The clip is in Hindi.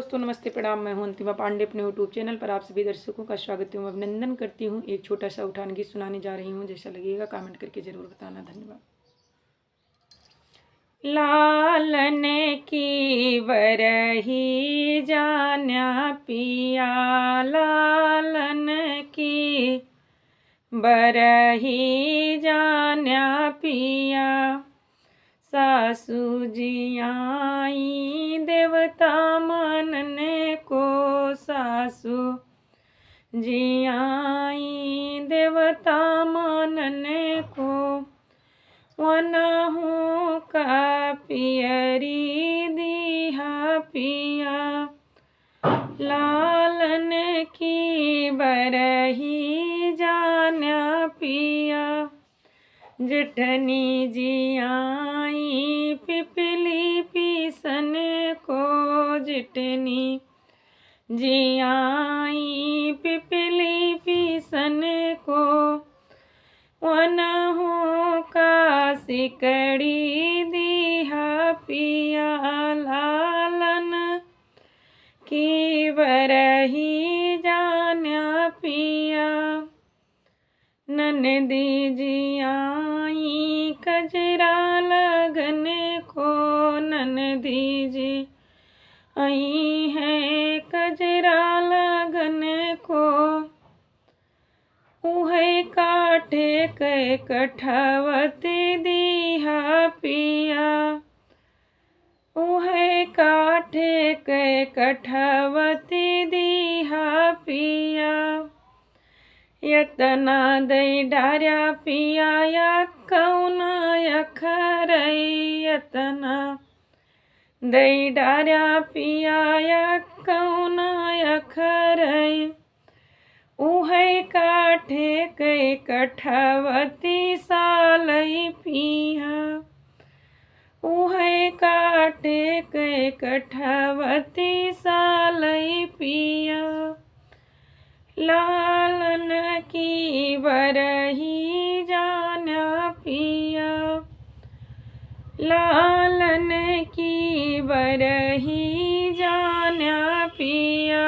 दोस्तों, नमस्ते प्रणाम। मैं हूं अंतिमा पांडे अपने यूट्यूब चैनल पर आप सभी दर्शकों का स्वागत हूं, अभिनंदन करती हूं। एक छोटा सा उठान गीत सुनाने जा रही हूं, जैसा लगेगा कमेंट करके जरूर बताना। धन्यवाद। लालन की बरही जान्या पिया, लालन की बरही जान्या पिया, सासू जी आई देवता मानने को, सासू जी आई देवता मानने को, वनहु का पियरी दिहा पिया, लालन की बरही जान्या पिया, जेठनी जी आई पिपली पीसन को, जेठनी जी आई पिपली पीसन को, वनहु का सिकड़ी दिहा पिया, लालन की बरही जान्या पिया, ननदी जी आई कजरा लगने को, ननदी जी आई है कजरा लगने को, उहे काठे के कठवती दिहा पिया, उहे काठे के कठवती दिहा पिया, यतना दई डार्या पिया या कौना यखरई, यतना दई डार्या पिया या कौना यखरई, उहे काठे के कठवती सालई पिया, उहे काठे के कठवती सालई पिया, लालन की बरही जान्या पिया, लालन की बरही जान्या पिया।